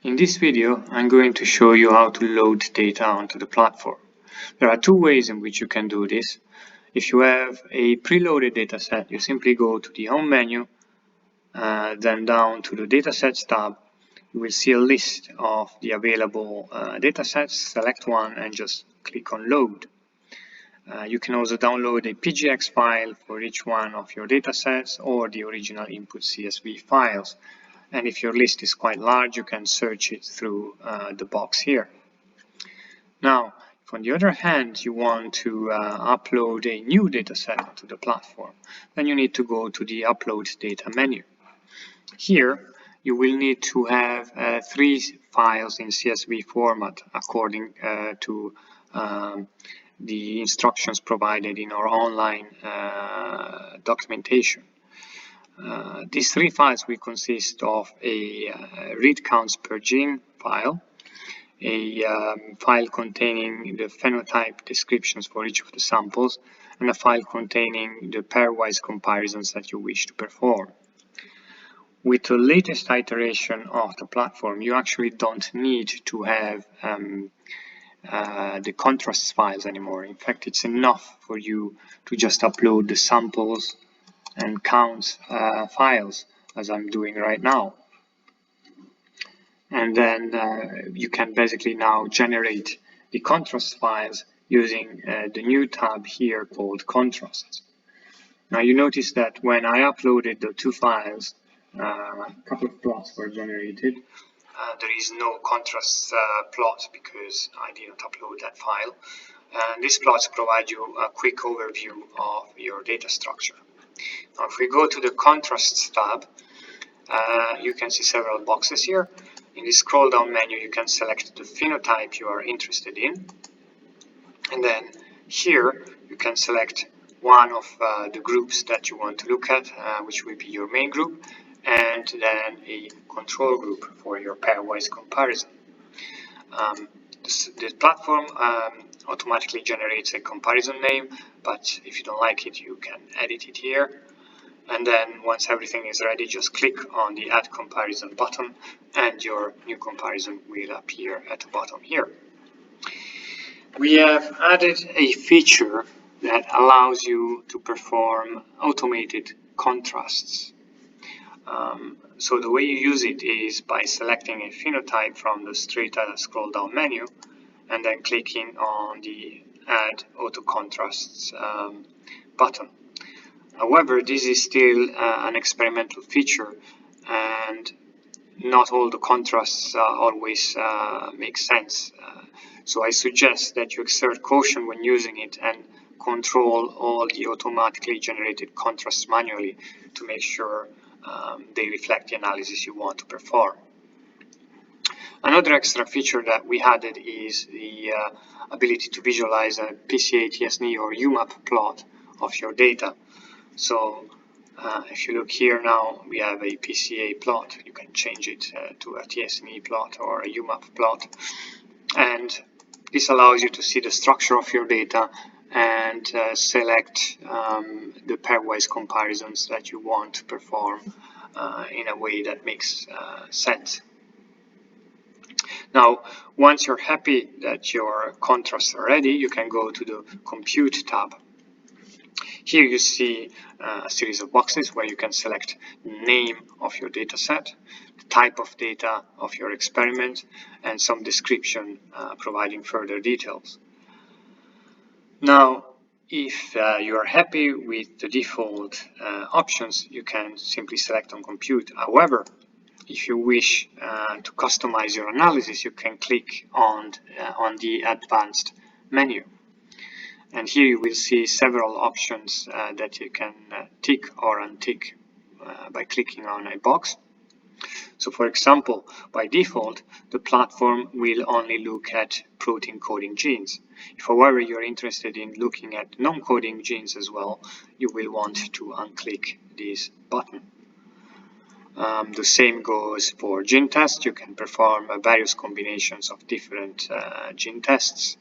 In this video, I'm going to show you how to load data onto the platform. There are two ways in which you can do this. If you have a preloaded dataset, you simply go to the Home menu, then down to the Datasets tab. You will see a list of the available datasets. Select one and just click on Load. You can also download a PGX file for each one of your datasets or the original input CSV files. And if your list is quite large, you can search it through the box here. Now, if on the other hand you want to upload a new dataset to the platform, then you need to go to the Upload Data menu. Here, you will need to have 3 files in CSV format according to the instructions provided in our online documentation. These 3 files will consist of a read counts per gene file, a file containing the phenotype descriptions for each of the samples, and a file containing the pairwise comparisons that you wish to perform. With the latest iteration of the platform, you actually don't need to have the contrasts files anymore. In fact, it's enough for you to just upload the samples and counts files, as I'm doing right now. And then you can basically now generate the contrast files using the new tab here called contrasts. Now you notice that when I uploaded the 2 files, a couple of plots were generated. There is no contrast plot because I didn't upload that file. And these plots provide you a quick overview of your data structure. Now if we go to the Contrasts tab, you can see several boxes here. In the scroll down menu, you can select the phenotype you are interested in. And then here you can select one of the groups that you want to look at, which will be your main group, and then a control group for your pairwise comparison. The platform automatically generates a comparison name, but if you don't like it, you can edit it here. And then once everything is ready, just click on the Add Comparison button and your new comparison will appear at the bottom here. We have added a feature that allows you to perform automated contrasts. So the way you use it is by selecting a phenotype from the straight scroll down menu and then clicking on the Add Auto Contrasts button. However, this is still an experimental feature and not all the contrasts always make sense. So I suggest that you exert caution when using it and control all the automatically generated contrasts manually to make sure they reflect the analysis you want to perform. Another extra feature that we added is the ability to visualize a PCA, TSNE or UMAP plot of your data. So if you look here now, we have a PCA plot. You can change it to a TSNE plot or a UMAP plot. And this allows you to see the structure of your data and select the pairwise comparisons that you want to perform in a way that makes sense. Now, once you're happy that your contrasts are ready, you can go to the Compute tab. Here you see a series of boxes where you can select the name of your dataset, the type of data of your experiment, and some description providing further details. Now, if you are happy with the default options, you can simply select on Compute. However, if you wish to customize your analysis, you can click on the Advanced menu. And here you will see several options that you can tick or untick by clicking on a box. So for example, by default, the platform will only look at protein coding genes. If however you're interested in looking at non-coding genes as well, you will want to unclick this button. The same goes for gene tests. You can perform various combinations of different gene tests.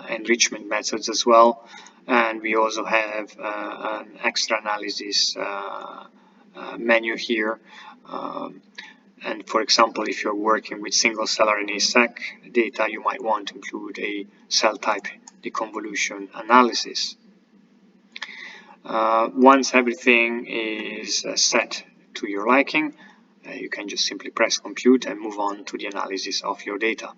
Enrichment methods as well, and we also have an extra analysis menu here, and For example, if you're working with single-cell RNA-seq data, you might want to include a cell type deconvolution analysis. Once everything is set to your liking, you can just simply press compute and move on to the analysis of your data.